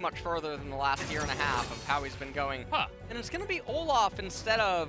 much further than the last year and a half of how he's been going. Huh. And it's going to be Olaf instead of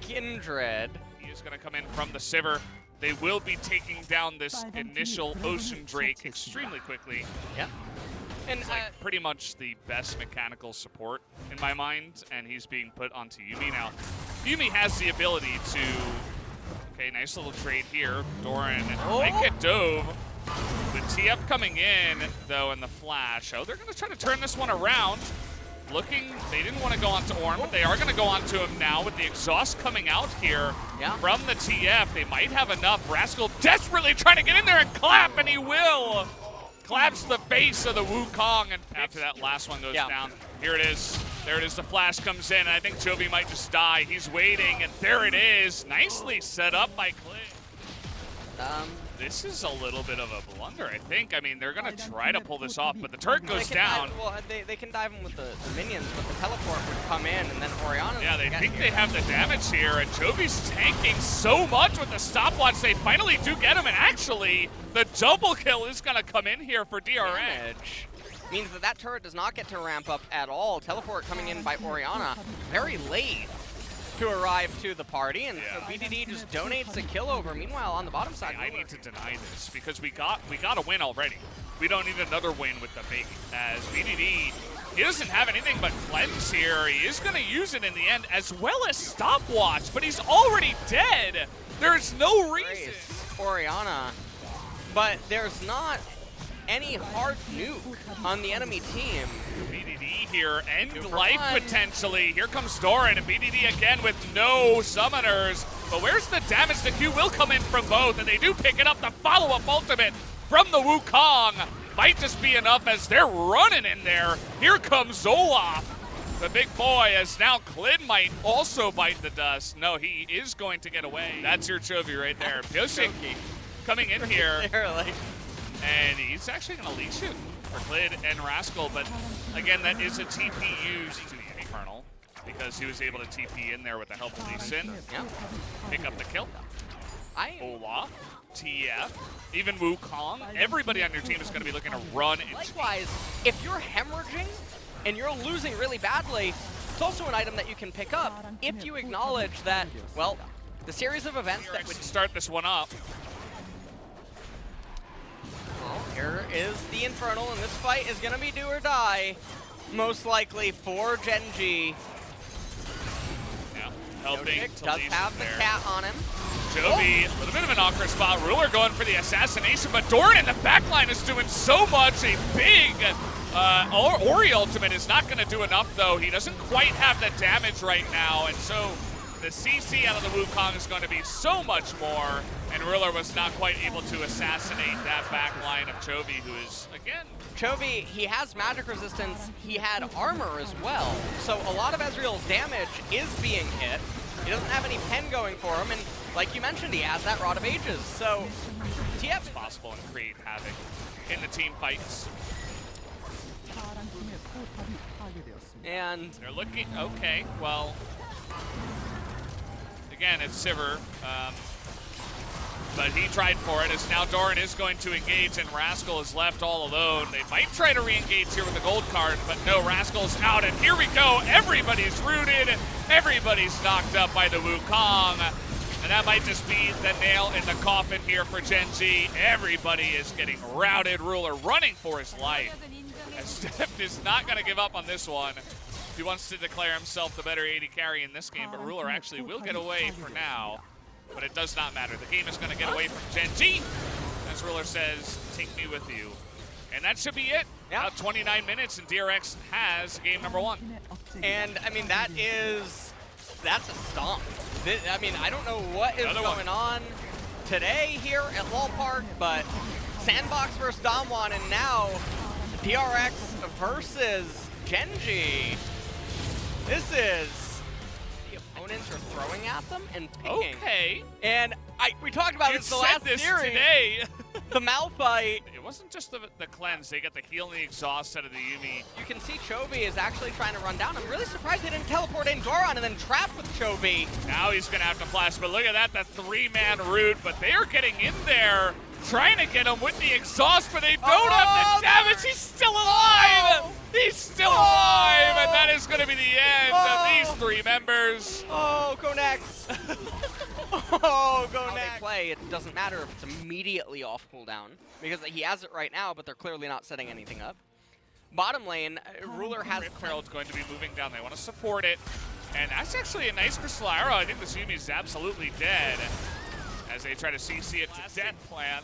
Kindred. He is going to come in from the Sivir. They will be taking down this initial Ocean Drake extremely quickly. Yeah. And It's like pretty much the best mechanical support in my mind, and he's being put onto Yuumi now. Yuumi has the ability to... Okay, nice little trade here. Doran might get dove. The TF coming in, though, in the flash. Oh, they're going to try to turn this one around. Looking, they didn't want to go on to Ornn, but they are going to go on to him now with the exhaust coming out here from the TF. They might have enough. Rascal desperately trying to get in there and clap, and he will. Claps the face of the Wukong, and after that last one goes down, here it is. There it is, the flash comes in, and I think Chovy might just die. He's waiting, and there it is. Nicely set up by Clay. This is a little bit of a blunder, I think. I mean, they're going to try to pull this off, but the turret goes down. They can dive him with the minions, but the teleport would come in, and then Orianna... Yeah, they think they have the damage here, and Jovi's tanking so much with the stopwatch. They finally do get him, and actually, the double kill is going to come in here for DRX. Means that that turret does not get to ramp up at all. Teleport coming in by Orianna very late to arrive to the party, and so BDD just donates a kill over. Meanwhile, on the bottom side, I need to deny this because we got a win already. We don't need another win with the bait. As BDD, he doesn't have anything but cleanse here. He is going to use it in the end, as well as stopwatch, but he's already dead. There's no reason. Orianna, but there's not any hard nuke on the enemy team. BDD here, end life potentially. Here comes Doran, and BDD again with no summoners. But where's the damage? The Q will come in from both, and they do pick it up. The follow-up ultimate from the Wukong might just be enough as they're running in there. Here comes Olaf, the big boy, as now Klid might also bite the dust. No, he is going to get away. That's your Chovy right there. Pyosik coming in here. And he's actually going to leash it for Klid and Rascal, but again, that is a TP used to the Infernal because he was able to TP in there with the help of Lee Sin. Pick up the kill. Olaf, TF, even Wukong. Everybody on your team is going to be looking to run. Likewise, if you're hemorrhaging and you're losing really badly, it's also an item that you can pick up if you acknowledge that, well, the series of events that would start this one up. Well, here is the Infernal, and this fight is going to be do or die, most likely for Gen.G. Yeah, helping does have the cat on him. Chovy with a bit of an awkward spot. Ruler going for the assassination, but Doran in the backline is doing so much. A big Ori ultimate is not going to do enough, though. He doesn't quite have the damage right now, and so the CC out of the Wukong is going to be so much more, and Ruler was not quite able to assassinate that back line of Chovy, who is, again... Chovy, he has magic resistance, he had armor as well, so a lot of Ezreal's damage is being hit. He doesn't have any pen going for him, and like you mentioned, he has that Rod of Ages, so TF is possible and create havoc in the team fights. And they're looking, okay, well... Again, it's Sivir, but he tried for it, as now Doran is going to engage, and Rascal is left all alone. They might try to re-engage here with the gold card, but no, Rascal's out, and here we go. Everybody's rooted, everybody's knocked up by the Wukong, and that might just be the nail in the coffin here for Gen.G. Everybody is getting routed. Ruler running for his life, as Steph is not going to give up on this one. He wants to declare himself the better AD carry in this game, but Ruler actually will get away for now. But it does not matter. The game is going to get away from Gen.G. As Ruler says, take me with you. And that should be it. About 29 minutes, and DRX has game number 1. And, I mean, that's a stomp. I mean, I don't know what is going on today here at LoL Park, but Sandbox versus Damwon, and now DRX versus Gen.G. This is, the opponents are throwing at them and picking. Okay. And we talked about this the last series. Today. The Malphite. It wasn't just the cleanse. They got the heal and the exhaust out of the Yuumi. You can see Chovy is actually trying to run down. I'm really surprised they didn't teleport in Doran and then trap with Chovy. Now he's going to have to flash, but look at that, the 3-man root. But they are getting in there, trying to get him with the exhaust, but they don't have the damage. He's still alive. to be the end of these three members. Oh, go next. Oh, go next. How they play, it doesn't matter if it's immediately off cooldown, because he has it right now, but they're clearly not setting anything up. Bottom lane, Ruler has... Herald's going to be moving down. They want to support it. And that's actually a nice crystal arrow. I think this Yumi's absolutely dead as they try to CC it to death plan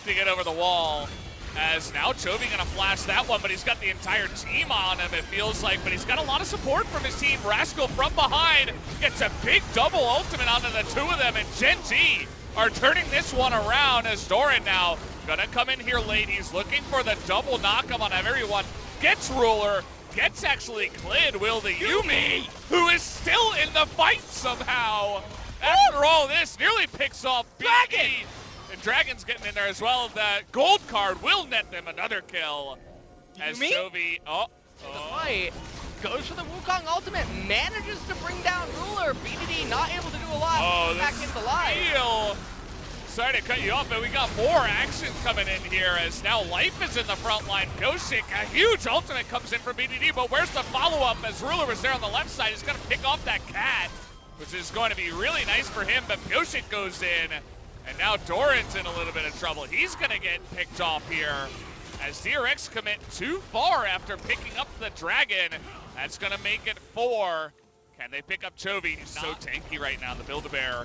to get over the wall. As now Chovy gonna flash that one, but he's got the entire team on him, it feels like. But he's got a lot of support from his team. Rascal from behind gets a big double ultimate onto the two of them, and Gen.G are turning this one around as Doran now gonna come in here late. He's looking for the double knockup on everyone. Gets Ruler, gets actually Clid, will the Yumi, who is still in the fight somehow. After all this, nearly picks off Dragon. And Dragon's getting in there as well. The gold card will net them another kill. As Chovy, fight goes for the Wukong ultimate, manages to bring down Ruler. BDD not able to do a lot. Back into life. Sorry to cut you off, but we got more action coming in here as now Life is in the front line. Goshik, a huge ultimate comes in from BDD, but where's the follow-up as Ruler was there on the left side? He's going to pick off that cat, which is going to be really nice for him, but Goshik goes in. And now Doran's in a little bit of trouble. He's gonna get picked off here as DRX commit too far after picking up the Dragon. That's gonna make it 4. Can they pick up Chovy? He's so tanky right now. The Build-A-Bear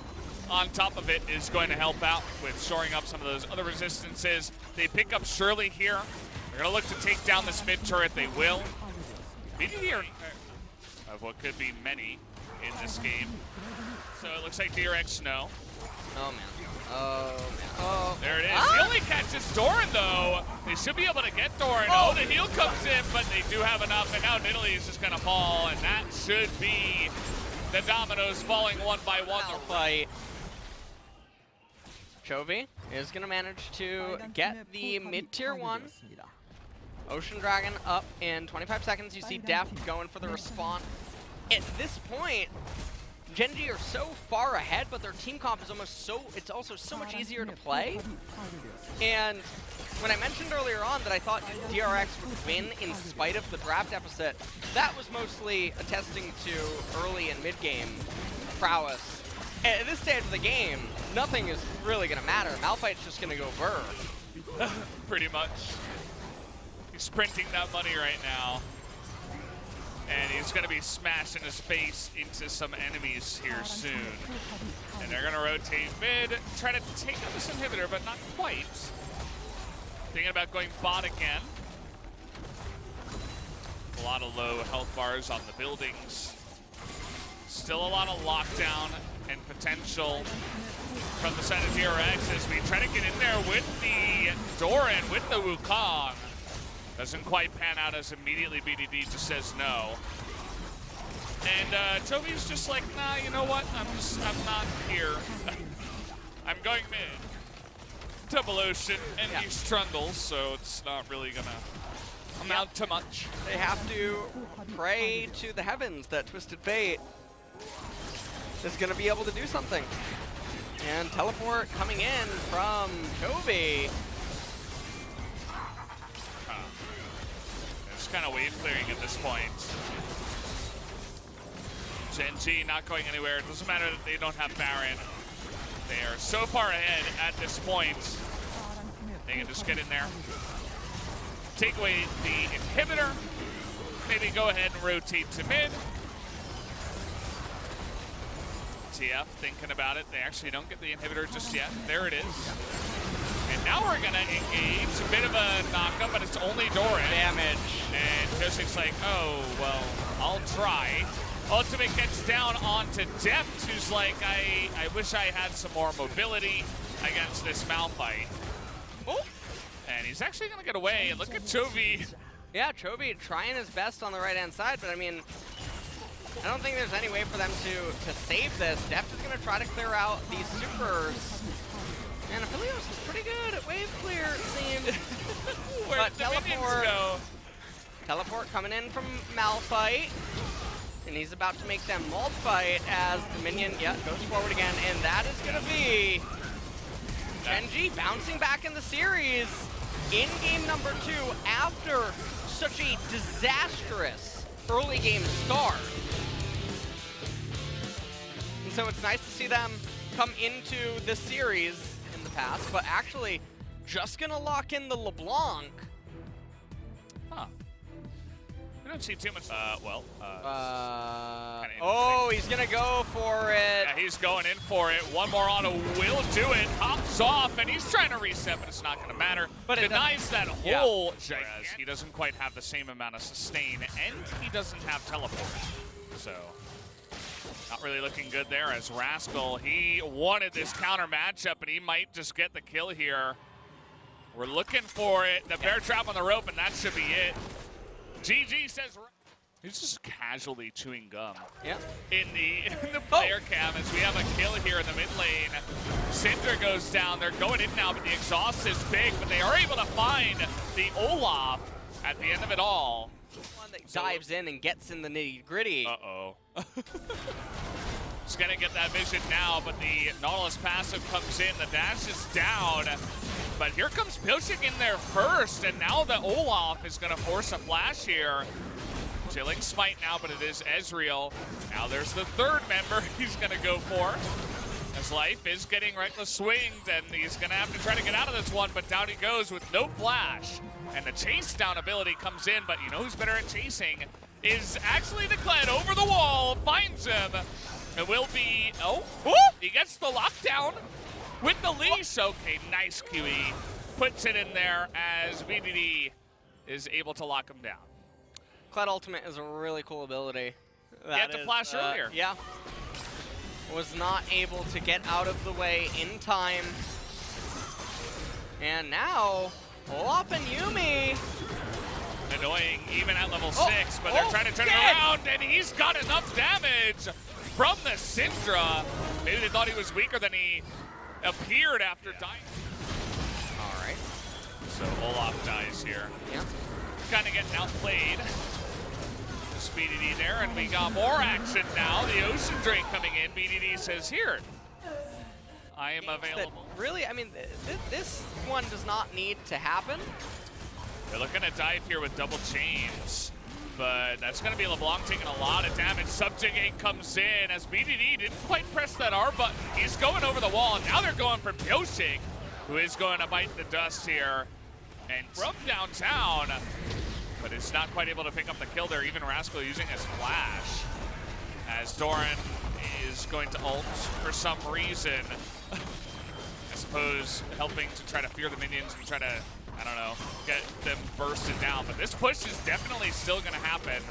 on top of it is going to help out with shoring up some of those other resistances. They pick up Shirley here. They're gonna look to take down this mid turret. They will. BDD are of what could be many in this game. So it looks like DRX no. Oh man. Oh, man. Oh. There it is. He only catches Doran, though. They should be able to get Doran. Oh, the heal comes in, but they do have enough. And now Nidalee is just going to fall, and that should be the dominoes falling one by one. Fight. Chovy is going to manage to get the mid-tier 1. Ocean Dragon up in 25 seconds. You see Def going for the respawn. At this point, Gen.G are so far ahead, but their team comp is it's also so much easier to play. And when I mentioned earlier on that I thought DRX would win in spite of the draft deficit, that was mostly attesting to early and mid-game prowess. At this stage of the game, nothing is really going to matter. Malphite's just going to go burr. Pretty much. He's sprinting that money right now. And he's going to be smashing his face into some enemies here soon. And they're going to rotate mid, try to take out this inhibitor, but not quite. Thinking about going bot again. A lot of low health bars on the buildings. Still a lot of lockdown and potential from the side of DRX as we try to get in there with the Doran, with the Wukong. Doesn't quite pan out as immediately BDD just says no. And Chovy's just like, nah, you know what? I'm not here. I'm going mid. Double Ocean and East Trundle, so it's not really gonna amount to much. They have to pray to the heavens that Twisted Fate is gonna be able to do something. And teleport coming in from Chovy. Kind of wave clearing at this point. Gen.G not going anywhere. It doesn't matter that they don't have Baron. They are so far ahead at this point. They can just get in there, take away the inhibitor, maybe go ahead and rotate to mid. TF thinking about it. They actually don't get the inhibitor just yet. There it is. And now we're gonna engage a bit of a knockup, but it's only Doran. Damage. And Josik's like, oh, well, I'll try. Ultimate gets down onto Deft, who's like, I wish I had some more mobility against this Malphite. Oh. And he's actually gonna get away, and look at Chovy. Yeah, Chovy trying his best on the right-hand side, but I mean, I don't think there's any way for them to save this. Deft is gonna try to clear out these supers. And Aphelios is pretty good at wave clear, it seemed. Where'd the minions go? Teleport coming in from Malphite. And he's about to make them multi-fight as the minion, goes forward again. And that is going to be Gen.G bouncing back in the series in game number 2 after such a disastrous early game start. And so it's nice to see them come into the series in the past, but actually just gonna lock in the LeBlanc. Huh. We don't see too much. Oh, he's gonna go for it. Yeah, he's going in for it. One more auto will do it. Hops off, and he's trying to reset, but it's not going to matter. But denies that whole giant. He doesn't quite have the same amount of sustain, and he doesn't have teleport. So, not really looking good there as Rascal. He wanted this counter matchup, and he might just get the kill here. We're looking for it. The bear trap on the rope, and that should be it. GG says... He's just casually chewing gum. Yeah. In the player cam as we have a kill here in the mid lane. Cinder goes down. They're going in now, but the exhaust is big. But they are able to find the Olaf at the end of it all. One that dives in and gets in the nitty gritty. Uh-oh. He's gonna get that vision now, but the Nautilus passive comes in. The dash is down. But here comes Pilchik in there first, and now the Olaf is gonna force a flash here. Chilling smite now, but it is Ezreal. Now there's the third member he's gonna go for. His life is getting reckless swinged, and he's gonna have to try to get out of this one, but down he goes with no flash. And the chase down ability comes in, but you know who's better at chasing is actually the Kled over the wall, finds him. It will be, he gets the lockdown with the leash. Okay, nice QE. Puts it in there as VDD is able to lock him down. Kled Ultimate is a really cool ability. He had to flash earlier. Yeah. Was not able to get out of the way in time. And now, Olaf and Yuumi. Annoying even at level 6, but they're trying to turn it around, and he's got enough damage from the Syndra. Maybe they thought he was weaker than he appeared after dying. All right. So Olaf dies here. Yeah. Kind of getting outplayed. BDD there, and we got more action now. The Ocean Drake coming in. BDD says, here, I am available. Really, I mean, this one does not need to happen. They're looking to dive here with double chains, but that's going to be LeBlanc taking a lot of damage. Subjugate comes in as BDD didn't quite press that R button. He's going over the wall, and now they're going for Pilchik, who is going to bite the dust here. And from downtown, but is not quite able to pick up the kill there. Even Rascal using his flash. As Doran is going to ult for some reason. I suppose helping to try to fear the minions and try to, I don't know, get them bursted down. But this push is definitely still going to happen.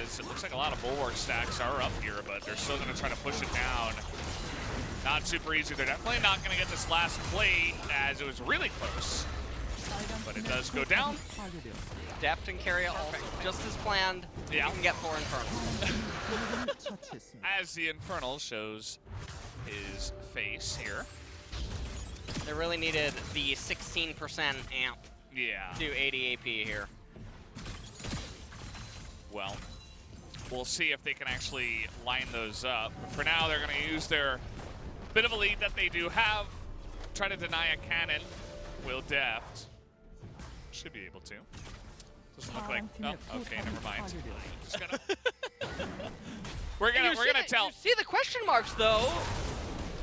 As it looks like a lot of bulwark stacks are up here, but they're still going to try to push it down. Not super easy. They're definitely not going to get this last plate as it was really close. But it does go down. Deft and carry ult, just as planned. Yeah. You can get 4 Infernals. As the Infernal shows his face here. They really needed the 16% amp to 80 AP here. Well, we'll see if they can actually line those up. But for now, they're going to use their bit of a lead that they do have. Try to deny a cannon. Will Deft. Should be able to. Doesn't look like. Oh, okay, never mind. Just gonna. we're gonna tell. You see the question marks though.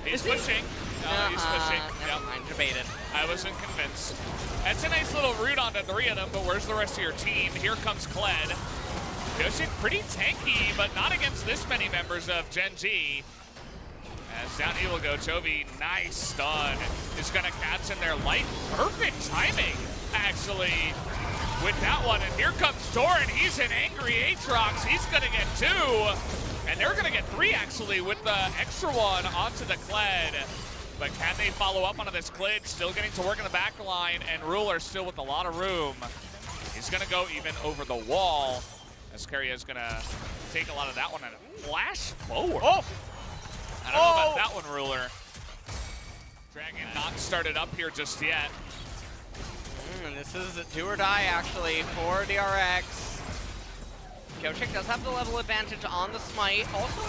He's pushing. No, he's pushing. Never mind. Debated. I wasn't convinced. That's a nice little root onto 3 of them, but where's the rest of your team? Here comes Kled. Pushing pretty tanky, but not against this many members of Gen.G. As down he will go. Chovy, nice stun. Is gonna catch in their light. Perfect timing, actually, with that one. And here comes Doran. He's an angry Aatrox. He's gonna get 2. And they're gonna get 3, actually, with the extra one onto the Kled. But can they follow up onto this Kled? Still getting to work in the back line, and Ruler still with a lot of room. He's gonna go even over the wall. As Keria is gonna take a lot of that one and flash forward. Oh! I don't know about that one, Ruler. Dragon not started up here just yet. And this is a do or die, actually, for DRX. Pilchik does have the level advantage on the smite. Also,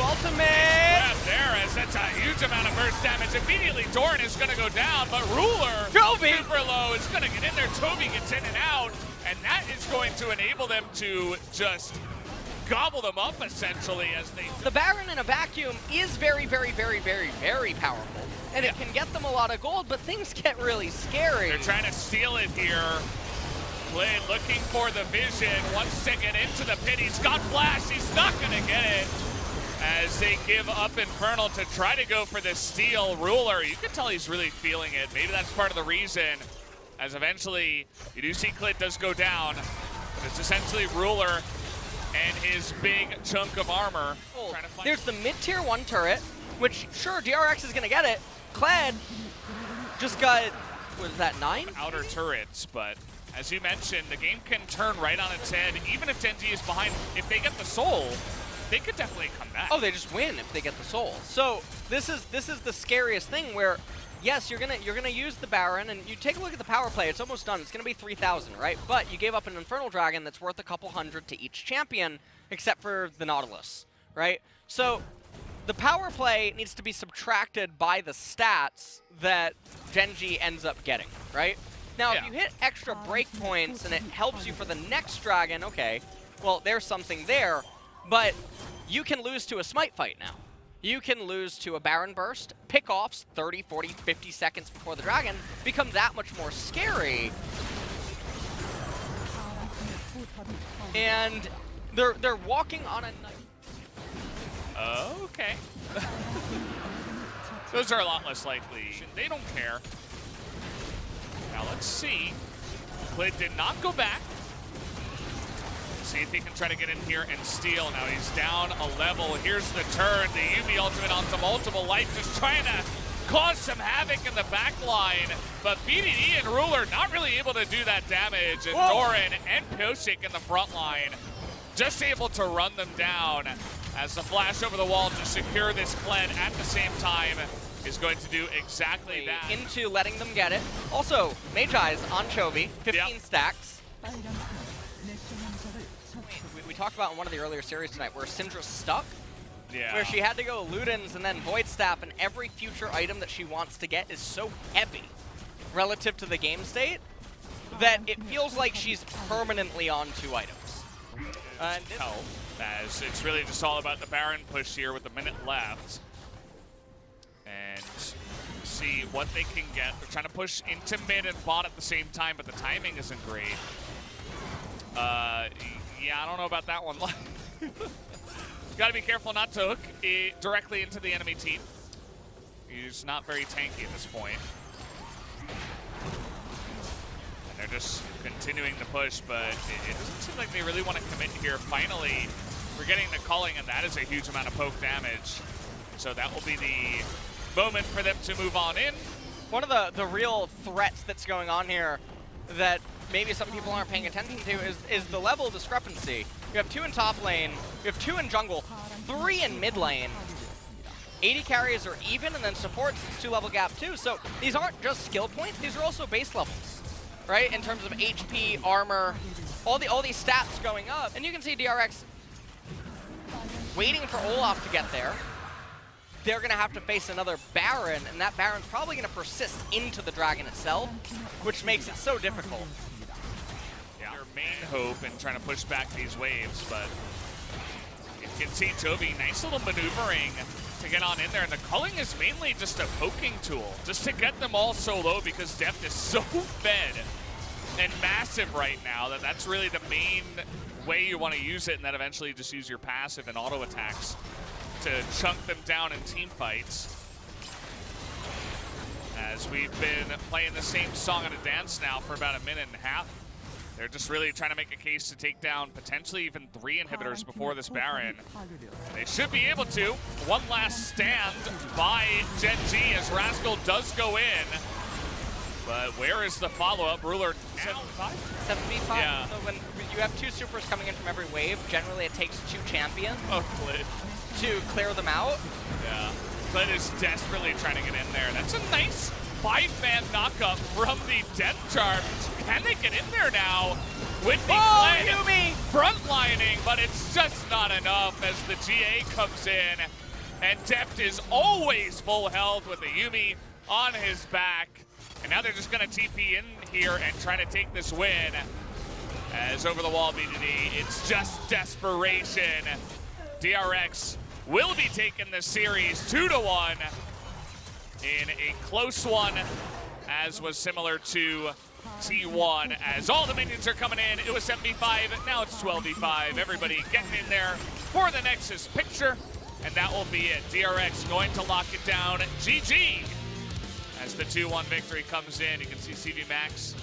ultimate! Yeah, there, as that's a huge amount of burst damage. Immediately, Doran is going to go down, but Ruler, super low, is going to get in there. Toby gets in and out. And that is going to enable them to just gobble them up, essentially, as they... The Baron in a vacuum is very, very, very, very, very powerful. And it can get them a lot of gold, but things get really scary. They're trying to steal it here. Blade looking for the vision. Wants to get into the pit. He's got flash. He's not going to get it. As they give up Infernal to try to go for the steal. Ruler, you can tell he's really feeling it. Maybe that's part of the reason. As eventually, you do see Clit does go down. But it's essentially Ruler and his big chunk of armor. There's the mid-tier 1 turret, which, sure, DRX is going to get it. Kled just got, what is that, 9? Outer turrets, but as you mentioned, the game can turn right on its head. Even if Gen.G is behind, if they get the soul, they could definitely come back. Oh, they just win if they get the soul. So this is the scariest thing where, yes, you're gonna use the Baron, and you take a look at the power play. It's almost done. It's gonna be 3,000, right? But you gave up an Infernal Dragon that's worth a couple hundred to each champion, except for the Nautilus, right? So the power play needs to be subtracted by the stats that Gen.G ends up getting, right? Now, if you hit extra breakpoints and it helps you for the next dragon, okay, well, there's something there, but you can lose to a smite fight now. You can lose to a Baron Burst. Pick-offs 30, 40, 50 seconds before the dragon become that much more scary. And they're walking on a knife. Okay. Those are a lot less likely. They don't care. Now let's see. Clit did not go back. See if he can try to get in here and steal. Now he's down a level. Here's the turn. The Yuumi ultimate onto multiple life, just trying to cause some havoc in the back line. But BDD and Ruler not really able to do that damage. And Doran and Pyosik in the front line just able to run them down as the flash over the wall to secure this Kled at the same time is going to do exactly that. Into letting them get it. Also, Magi on Chovy, 15 stacks. We talked about in one of the earlier series tonight where Syndra's stuck. Where she had to go Ludens and then Void Staff, and every future item that she wants to get is so heavy relative to the game state that it feels like she's permanently on 2 items. As it's really just all about the Baron push here with a minute left. And see what they can get. They're trying to push into mid and bot at the same time, but the timing isn't great. Yeah, I don't know about that one. Got to be careful not to hook it directly into the enemy team. He's not very tanky at this point. And they're just continuing to push, but it doesn't seem like they really want to commit here. Finally, we're getting the culling, and that is a huge amount of poke damage. So that will be the moment for them to move on in. One of the real threats that's going on here that maybe some people aren't paying attention to is the level discrepancy. You have 2 in top lane, you have 2 in jungle, 3 in mid lane. 80 carries are even, and then supports, it's 2 level gap too. So these aren't just skill points, these are also base levels, right? In terms of HP, armor, all these stats going up. And you can see DRX waiting for Olaf to get there. They're going to have to face another Baron, and that Baron's probably going to persist into the dragon itself, which makes it so difficult. Yeah, their main hope in trying to push back these waves, but you can see Chovy, nice little maneuvering to get on in there, and the culling is mainly just a poking tool, just to get them all so low because depth is so fed and massive right now that that's really the main way you want to use it, and then eventually just use your passive and auto attacks to chunk them down in team fights. As we've been playing the same song and a dance now for about a minute and a half. They're just really trying to make a case to take down potentially even 3 inhibitors before this Baron. They should be able to. One last stand by Gen.G as Rascal does go in. But where is the follow-up? Ruler now. 7v5? Yeah. So when you have 2 supers coming in from every wave, generally it takes 2 champions to clear them out. Yeah. Clit is desperately trying to get in there. That's a nice 5-man knockup from the Death Charm. Can they get in there now with the Yuumi frontlining? But it's just not enough as the GA comes in. And Deft is always full health with the Yuumi on his back. And now they're just going to TP in here and try to take this win. As over the wall, BDD, it's just desperation. DRX will be taking the series 2-1 in a close one, as was similar to T1, as all the minions are coming in. It was 7v5, now it's 12v5. Everybody getting in there for the Nexus picture, and that will be it. DRX going to lock it down. GG! As the 2-1 victory comes in, you can see CV Max